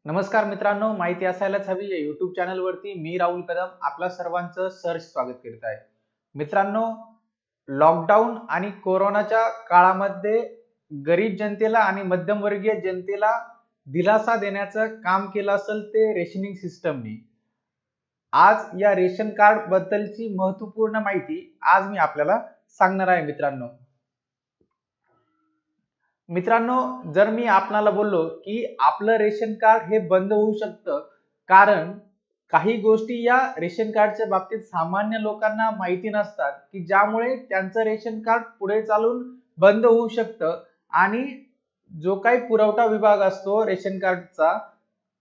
नमस्कार मित्रांनो, माहिती असायलाच हवी या YouTube चॅनलवरती मी राहुल कदम आपला सर्वांचं सहर्ष स्वागत करीत आहे. मित्रांनो, लॉकडाऊन आणि कोरोनाच्या काळामध्ये गरीब जनतेला आणि मध्यमवर्गीय जनतेला दिलासा देण्याचं काम केलं असेल ते रेशनिंग सिस्टमनी. आज या रेशन कार्ड बद्दलची महत्त्वपूर्ण माहिती आज मी आपल्याला सांगणार आहे मित्रांनो, जर मी आपणाला बोललो की आपलं रेशन कार्ड हे बंद होऊ शकतं, कारण काही गोष्टी या रेशन कार्डच्या बाबतीत सामान्य लोकांना माहिती नसतात की ज्यामुळे त्यांचं रेशन कार्ड पुढे चालून बंद होऊ शकतं आणि जो काही पुरवठा विभाग असतो रेशन कार्डचा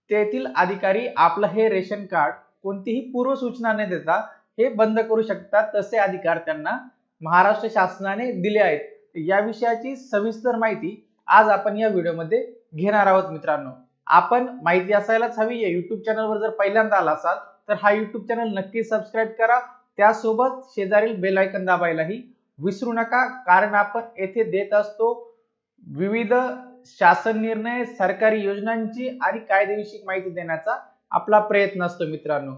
तेथील अधिकारी आपलं हे रेशन कार्ड कोणतीही पूर्व सूचना न देता हे बंद करू शकतात. तसे अधिकार त्यांना महाराष्ट्र शासनाने दिले आहेत. या विषयाची सविस्तर माहिती आज आपण या व्हिडिओमध्ये घेणार आहोत मित्रांनो. आपण माहिती असायलाच हवी या YouTube चॅनलवर जर पहिल्यांदा आला असाल तर हा YouTube चॅनल नक्की सबस्क्राइब करा. त्यासोबत शेजारील बेल आयकॉन दाबायलाही विसरू नका, कारण आपण येथे देत असतो विविध शासन निर्णय, सरकारी योजनांची आणि कायदेविषयक माहिती देण्याचा आपला प्रयत्न असतो मित्रांनो.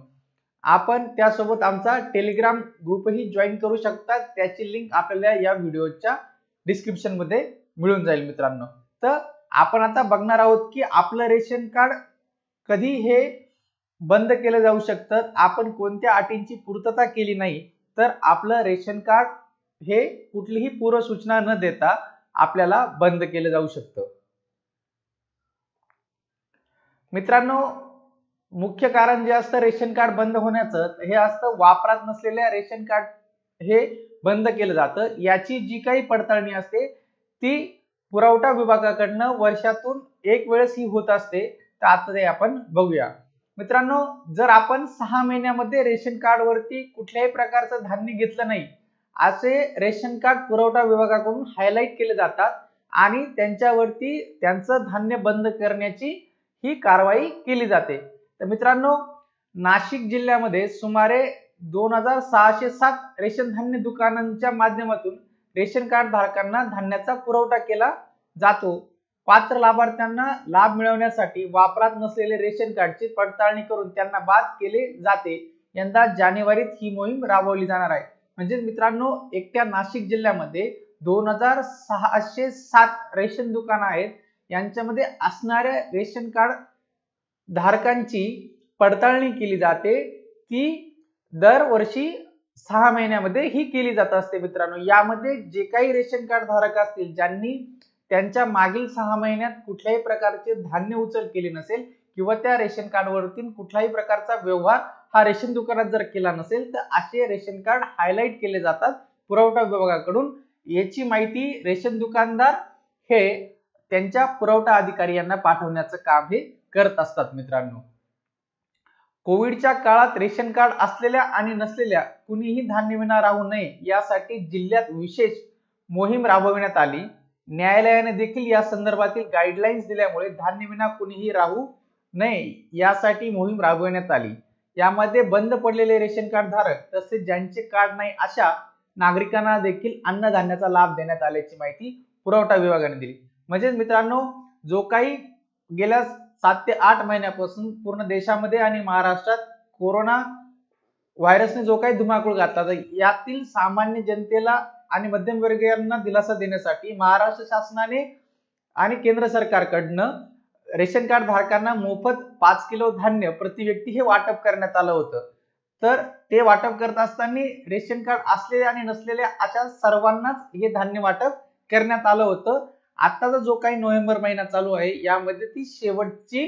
आपण त्यासोबत आमचा टेलिग्राम ग्रुपही जॉईन करू शकता. त्याची लिंक आपल्याला या व्हिडिओच्या डिस्क्रिप्शन मध्ये मिळून जाईल मित्रांनो. तर आपण आता बघणार आहोत की आपलं रेशन कार्ड कधी हे बंद केलं जाऊ शकतं. आपण कोणत्या अटींची पूर्तता केली नाही तर आपलं रेशन कार्ड हे कुठलीही पूर्व सूचना न देता आपल्याला बंद केलं जाऊ शकतं. मित्रांनो, मुख्य कारण जे असतं रेशन कार्ड बंद होण्याचं हे असतं वापरात नसलेल्या रेशन कार्ड हे बंद केलं जातं. याची जी काही पडताळणी असते ती पुरवठा विभागाकडनं वर्षातून एक वेळेस ही होत असते. तर आता ते आपण बघूया मित्रांनो. जर आपण 6 महिन्यामध्ये रेशन कार्ड वरती कुठल्याही प्रकारचं धान्य घेतलं नाही असे रेशन कार्ड पुरवठा विभागाकडून हायलाइट केले जातात आणि त्यांच्यावरती त्यांचं धान्य बंद करण्याची ही कारवाई केली जाते. तर मित्रांनो, नाशिक जिल्ह्यामध्ये सुमारे 2607 रेशन धान्य दुकानांच्या माध्यमातून रेशन कार्ड धारकांना धान्याचा पुरवठा केला जातो. पात्र लाभार्थ्यांना लाभ मिळवण्यासाठी वापरात नसलेले रेशन कार्डची पडताळणी करून त्यांना बाद केले जाते. यंदा जानेवारीत ही मोहीम राबवली जाणार आहे. म्हणजे मित्रांनो, एकट्या नाशिक जिल्ह्यामध्ये 2607 रेशन दुकानं आहेत. यांच्यामध्ये असणाऱ्या रेशन कार्ड धारकांची पडताळणी केली जाते. ती दरवर्षी 6 महिन्यामध्ये ही केली जात असते मित्रांनो. यामध्ये जे काही रेशन कार्ड धारक असतील ज्यांनी त्यांच्या मागील 6 महिन्यात कुठल्याही प्रकारचे धान्य उचल केले नसेल किंवा त्या रेशन कार्ड वरती कुठल्याही प्रकारचा व्यवहार हा रेशन दुकानात जर केला नसेल तर असे रेशन कार्ड हायलाइट केले जातात पुरवठा विभागाकडून. याची माहिती रेशन दुकानदार हे त्यांच्या पुरवठा अधिकारी यांना पाठवण्याचं काम हे करत असतात मित्रांनो. कोविडच्या काळात रेशन कार्ड असलेल्या आणि नसलेल्या कुणीही धान्य विना राहू नये यासाठी जिल्ह्यात विशेष मोहीम राबविण्यात आली. न्यायालयाने देखील या संदर्भातील गाईडलाईन्स दिल्यामुळे धान्य विना कुणीही राहू नये यासाठी मोहीम राबविण्यात आली. यामध्ये बंद पडलेले रेशन कार्ड धारक तसेच ज्यांचे कार्ड नाही अशा नागरिकांना देखील अन्नधान्याचा लाभ देण्यात आल्याची माहिती पुरवठा विभागाने दिली. म्हणजे मित्रांनो, जो काही गेल्या 7 ते 8 महिन्यापासून पूर्ण देशामध्ये आणि महाराष्ट्रात कोरोना व्हायरसने जो काही धुमाकूळ घातला यातील सामान्य जनतेला आणि मध्यमवर्गीयांना दिलासा देण्यासाठी महाराष्ट्र शासनाने आणि केंद्र सरकारकडनं रेशन कार्ड धारकांना मोफत 5 किलो धान्य प्रति व्यक्ती हे वाटप करण्यात आलं होतं. तर ते वाटप करत असताना रेशन कार्ड असलेल्या आणि नसलेल्या अशा सर्वांनाच हे धान्य वाटप करण्यात आलं होतं. आताचा जो काही नोव्हेंबर महिना चालू आहे यामध्ये ती शेवटची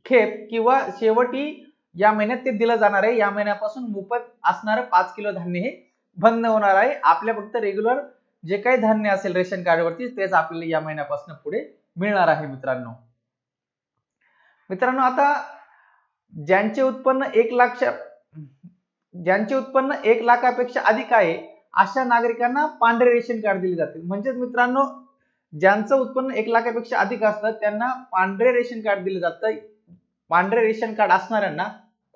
खेप किंवा शेवटी या महिन्यात ते दिलं जाणार आहे. या महिन्यापासून मोफत असणारं 5 किलो धान्य हे बंद होणार आहे. आपल्या फक्त रेग्युलर जे काही धान्य असेल रेशन कार्ड वरती तेच आपल्याला या महिन्यापासून पुढे मिळणार आहे मित्रांनो. आता ज्यांचे उत्पन्न 1 लाखापेक्षा अधिक आहे अशा नागरिकांना पांढरे रेशन कार्ड दिले जाते. म्हणजे मित्रांनो, ज्यांचं उत्पन्न 1 लाखापेक्षा अधिक असतं त्यांना पांढरे रेशन कार्ड दिले जातं. पांढरे रेशन कार्ड असणाऱ्यांना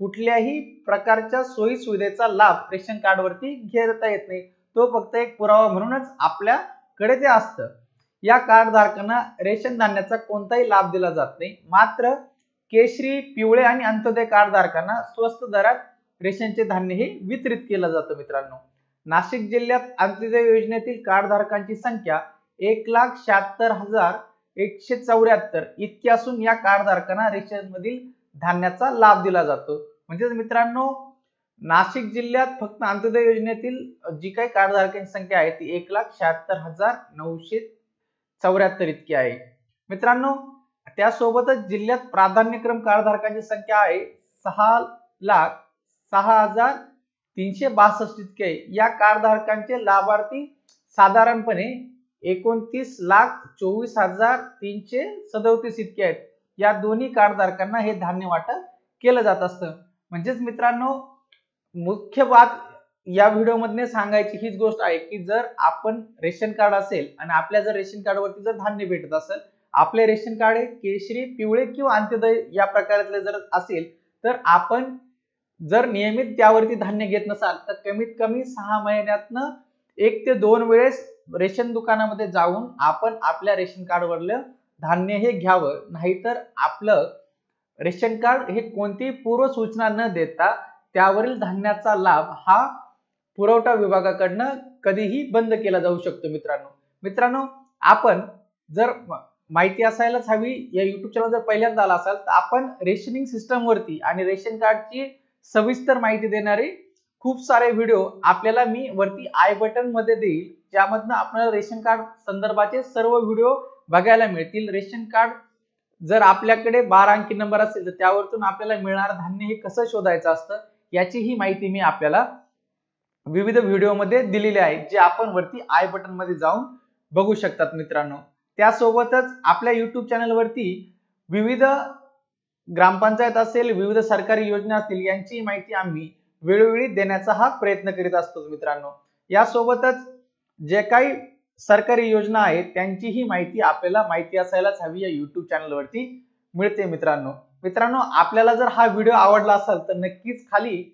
कुठल्याही प्रकारच्या सोयी सुविधेचा लाभ रेशन कार्ड वरती घेता येत नाही. तो फक्त एक पुरावा म्हणूनच आपल्याकडे ते असतं. या कार्ड धारकांना रेशन धान्याचा कोणताही लाभ दिला जात नाही। मात्र केशरी, पिवळे आणि अंत्योदय कार्ड धारकांना स्वस्त दरात रेशनचे धान्य हे वितरित केलं जातं मित्रांनो। नाशिक जिल्ह्यात अंत्योदय योजनेतील कार्ड धारकांची संख्या 1,76,174 इतकी असून या कार्ड धारकांना रेशन मधील धान्याचा लाभ दिला जातो। म्हणजे मित्रांनो नाशिक जिल्ह्यात फक्त अंत्योदय योजनेतील जी काही कार्ड धारकांची संख्या आहे ती 1,76,974 इतकी आहे मित्रांनो। त्यासोबतच जिल्ह्यात प्राधान्यक्रम कार्ड धारकांची संख्या आहे 6,06,362 इतकी आहे। या कार्ड धारकांचे लाभार्थी साधारणपणे 29,24,337 इतके आहेत। या दोन्ही कार्ड धारकांना हे धान्य वाटप केलं जात असतं। म्हणजेच मित्रांनो मुख्य बात या व्हिडिओ मध्ये सांगायची हीच गोष्ट आहे की जर आपण रेशन कार्ड असेल आणि आपल्या जर रेशन कार्ड वरती जर धान्य भेटत असेल, आपले रेशन कार्ड केशरी, पिवळे किंवा अंत्योदय या प्रकारातले जर असेल, तर आपण जर नियमित त्यावरती धान्य घेत नसाल तर कमीत कमी 6 महिन्यातनं 1 ते 2 वेळेस रेशन दुकानामध्ये जाऊन आपण आपल्या रेशन कार्ड वरलं धान्य हे घ्यावं। नाहीतर आपलं रेशन कार्ड हे कोणतीही पूर्व सूचना न देता त्यावरील धान्याचा लाभ हा पुरवठा विभागाकडनं कधीही बंद केला जाऊ शकतो मित्रांनो आपण जर माहिती असायलाच हवी या YouTube चॅनल जर पहिल्यांदा आला असाल तर आपण रेशनिंग सिस्टम वरती आणि रेशन कार्डची सविस्तर माहिती देणारे खूप सारे व्हिडिओ आपल्याला मी वरती आय बटन मध्ये देईल, ज्यामधनं आपल्याला रेशन कार्ड संदर्भाचे सर्व व्हिडिओ बघायला मिळतील। रेशन कार्ड जर आपल्याकडे 12 अंकी नंबर असेल तर त्यावरतून आपल्याला मिळणारं धान्य हे कसं शोधायचं असतं याची ही माहिती मी आपल्याला विविध व्हिडिओ मध्ये दिलेली आहे, जे आपण वरती आय बटन मध्ये जाऊन बघू शकतात मित्रांनो। त्यासोबतच आपल्या YouTube चॅनल वरती विविध ग्रामपंचायत असेल, विविध सरकारी योजना असतील यांची माहिती आम्ही वेळोवेळी देण्याचा हा प्रयत्न करीत असतो मित्रांनो। यासोबतच जे काही सरकारी योजना आहेत त्यांची ही माहिती आपल्याला माहिती असायलाच हवी या YouTube चॅनल वरती मिळते मित्रांनो आपल्याला जर हा व्हिडिओ आवडला असेल तर नक्कीच खाली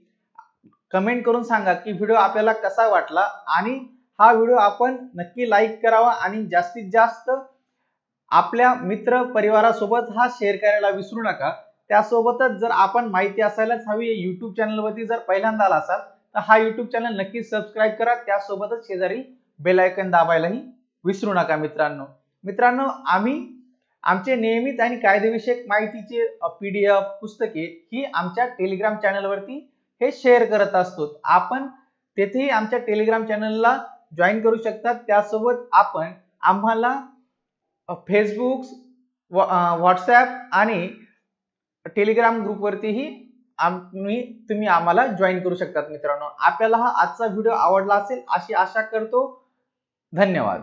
कमेंट करून सांगा की व्हिडिओ आपल्याला कसा वाटला आणि हा व्हिडिओ आपण नक्की लाईक करावा आणि जास्तीत जास्त आपल्या मित्र परिवारासोबत हा शेअर करायला विसरू नका। त्यासोबतच जर आपण माहिती असायलाच हवी या YouTube चॅनल वरती जर पहिल्यांदा आला असाल तर हा YouTube चॅनल नक्की सबस्क्राइब करा। त्यासोबतच शेजारी बेल आयकॉन दाबायलाही विसरू नका मित्रांनो आम्ही आमचे नियमित आणि कायदेविषयक माहितीचे PDF पुस्तके ही आमच्या टेलिग्राम चॅनल वरती हे शेअर करत असतो। आपण तेथेही आमच्या टेलिग्राम चॅनलला जॉईन करू शकता। त्यासोबत आपण आम्हाला फेसबुक, व्हॉट्सॲप आणि टेलिग्राम ग्रुप वरतीही तुम्ही आम्हाला जॉईन करू शकता मित्रांनो। आपल्याला हा आजचा व्हिडिओ आवडला असेल अशी आशा करतो। धन्यवाद।